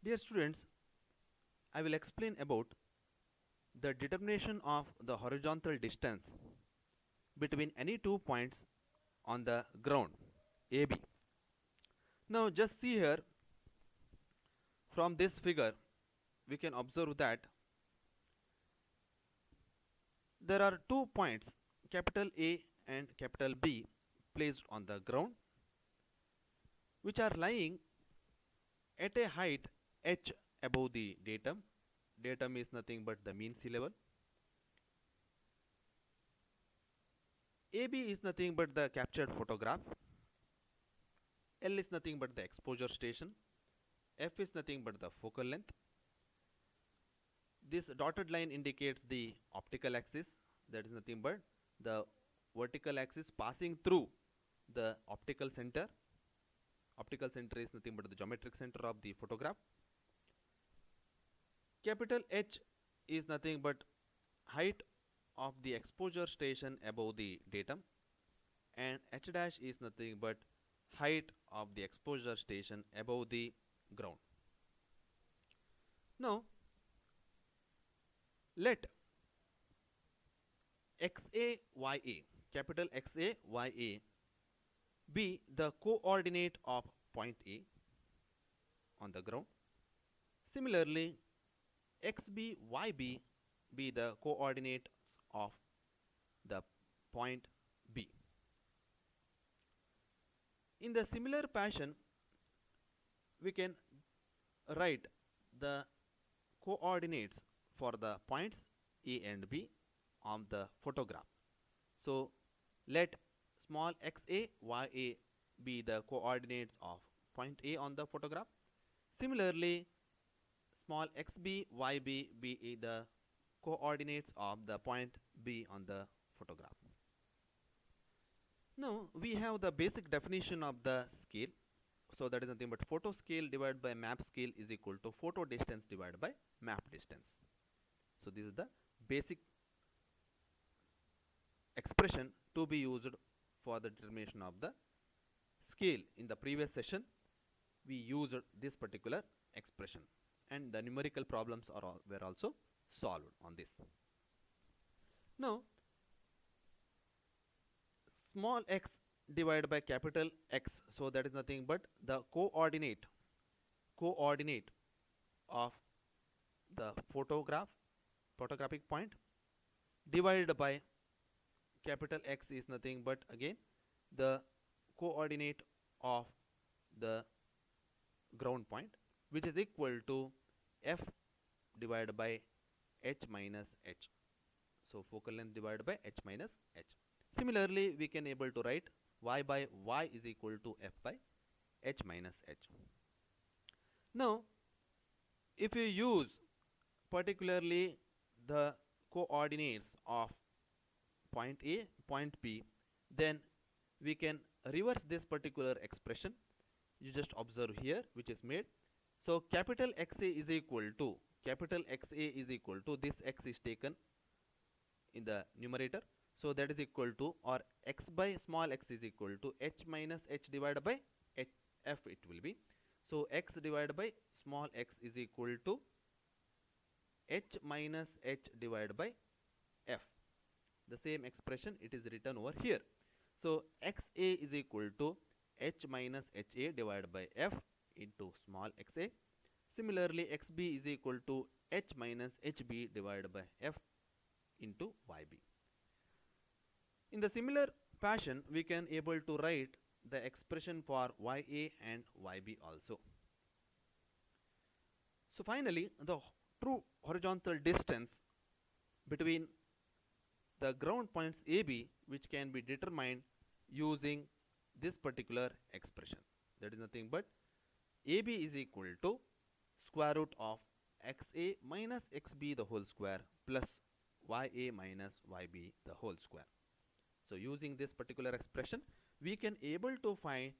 Dear students, I will explain about the determination of the horizontal distance between any 2 points on the ground AB. Now just see here, from this figure we can observe that there are 2 points, capital A and capital B, placed on the ground, which are lying at a height h above the datum. Datum is nothing but the mean sea level. AB is nothing but the captured photograph. L is nothing but the exposure station. F is nothing but the focal length. This dotted line indicates the optical axis, that is nothing but the vertical axis passing through the optical center. Optical center is nothing but the geometric center of the photograph. Capital H is nothing but height of the exposure station above the datum, and H dash is nothing but height of the exposure station above the ground. Now let XAYA, capital XAYA, be the coordinate of point A on the ground. Similarly, XBYB be the coordinates of the point B. In the similar fashion, we can write the coordinates for the points A and B on the photograph. So let small XAYA be the coordinates of point A on the photograph. Similarly, small XBYB be the coordinates of the point B on the photograph. Now we have the basic definition of the scale. So that is nothing but photo scale divided by map scale is equal to photo distance divided by map distance. So this is the basic expression to be used for the determination of the scale. In the previous session we used this particular expression, and the numerical problems were also solved on this. Now small x divided by capital X, so that is nothing but the coordinate of the photographic point divided by capital X is nothing but again the coordinate of the ground point, which is equal to F divided by H minus H. So focal length divided by H minus H. Similarly, we can able to write Y by Y is equal to F by H minus H. Now if you use particularly the coordinates of point A, point B, then we can reverse this particular expression. You just observe here, which is made. So capital XA is equal to this X is taken in the numerator. So that is equal to, or X by small x is equal to H minus H divided by F it will be. So X divided by small x is equal to H minus H divided by F. The same expression it is written over here. So XA is equal to H minus HA divided by F into small xa. Similarly, XB is equal to H minus HB divided by F into YB. In the similar fashion, we can able to write the expression for YA and YB also. So finally, the true horizontal distance between the ground points AB, which can be determined using this particular expression. That is nothing but AB is equal to square root of XA minus XB the whole square plus YA minus YB the whole square. So using this particular expression, we can able to find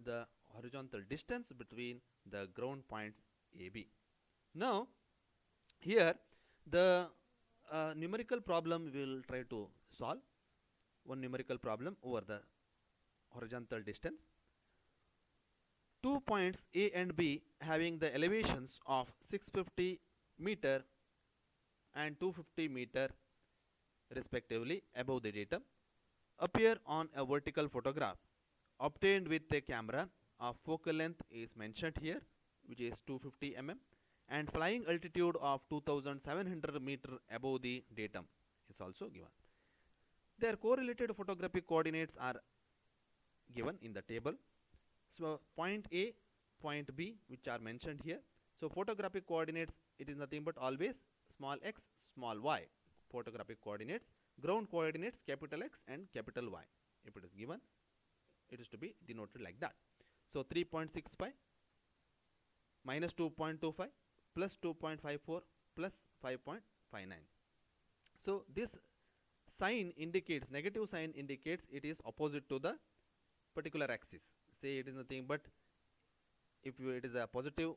the horizontal distance between the ground points AB. Now here the numerical problem we will try to solve. One numerical problem over the horizontal distance. Two points A and B having the elevations of 650 meter and 250 meter respectively above the datum appear on a vertical photograph obtained with a camera of focal length is mentioned here, which is 250 mm, and flying altitude of 2700 meter above the datum is also given. Their correlated photographic coordinates are given in the table. So point A, point B, which are mentioned here. So photographic coordinates, it is nothing but always small x, small y. Photographic coordinates, ground coordinates, capital X and capital Y. If it is given, it is to be denoted like that. So 3.65 minus 2.25 plus 2.54 plus 5.59. So this sign indicates, negative sign indicates it is opposite to the particular axis. Say it is nothing but if it is a positive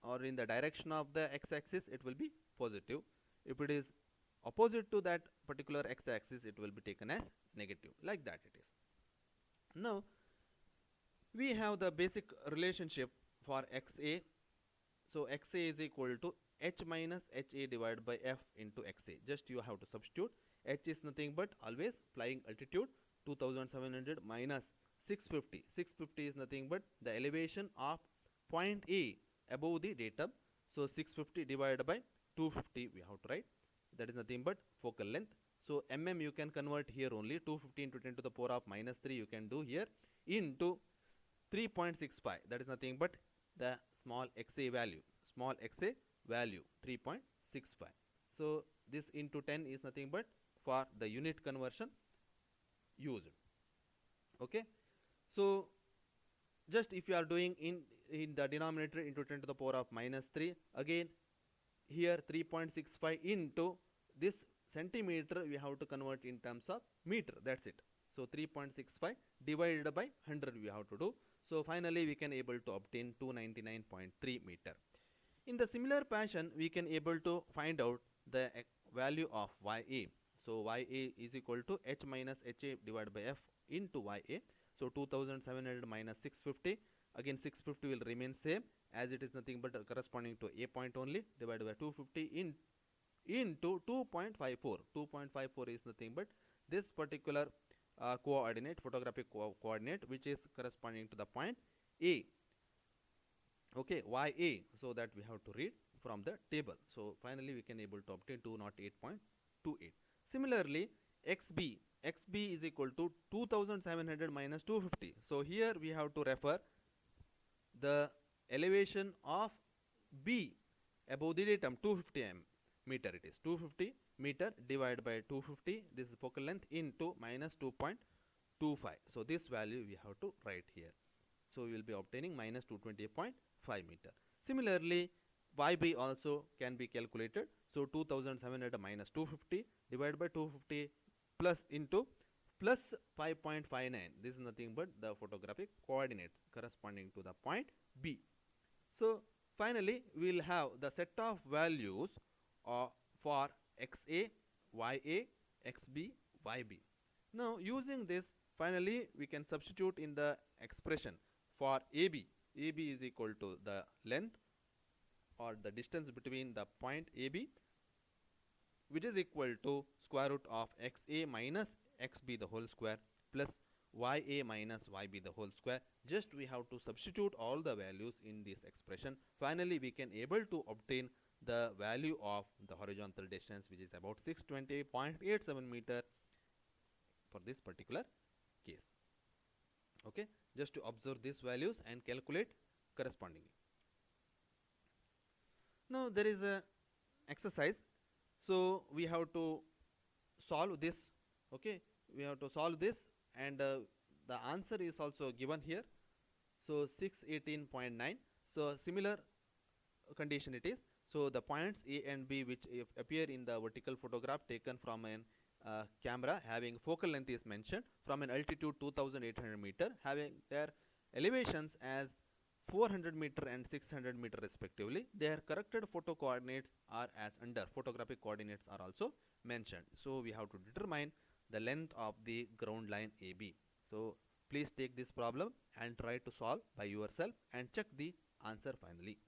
or in the direction of the x-axis, it will be positive. If it is opposite to that particular x-axis, it will be taken as negative. Like that it is. Now we have the basic relationship for xa. So xa is equal to h minus ha divided by f into xa. Just you have to substitute. H is nothing but always flying altitude 2700 minus 650. 650 is nothing but the elevation of point A above the datum. So 650 divided by 250 we have to write. That is nothing but focal length. So mm you can convert here only. 250 into 10 to the power of minus 3 you can do here into 3.65. That is nothing but the small xa value. Small xa value 3.65. So this into 10 is nothing but for the unit conversion used. Okay. So just if you are doing in the denominator into 10 to the power of minus 3, again here 3.65 into this centimeter we have to convert in terms of meter. That's it. So 3.65 divided by 100 we have to do. So finally we can able to obtain 299.3 meter. In the similar fashion we can able to find out the value of ya. So ya is equal to h minus ha divided by f into ya. So 2700 minus 650, again 650 will remain same as it is nothing but corresponding to a point only, divided by 250 into 2.54. 2.54 is nothing but this particular coordinate, photographic coordinate, which is corresponding to the point A. Okay, ya, so that we have to read from the table. So finally we can able to obtain 208.28. Similarly, xb is equal to 2700 minus 250. So here we have to refer the elevation of B above the datum 250 meter. It is 250 meter divided by 250. This is focal length into minus 2.25. So this value we have to write here. So we will be obtaining minus 220.5 meter. Similarly, YB also can be calculated. So 2700 minus 250 divided by 250 plus into plus 5.59. This is nothing but the photographic coordinates corresponding to the point B. So finally we will have the set of values for xa, ya, xb, yb. Now using this, finally we can substitute in the expression for AB. AB is equal to the length or the distance between the point AB, which is equal to square root of xa minus xb the whole square plus ya minus yb the whole square. Just we have to substitute all the values in this expression. Finally we can able to obtain the value of the horizontal distance, which is about 620.87 meter for this particular case. Okay, just to observe these values and calculate correspondingly. Now there is a exercise, so we have to solve this. Okay, we have to solve this, and the answer is also given here. So 618.9. So similar condition it is. So the points A and B, which if appear in the vertical photograph taken from an camera having focal length is mentioned from an altitude 2800 meter, having their elevations as 400 meter and 600 meter respectively. Their corrected photo coordinates are as under. Photographic coordinates are also mentioned. So we have to determine the length of the ground line AB. So Please take this problem and try to solve by yourself and check the answer finally.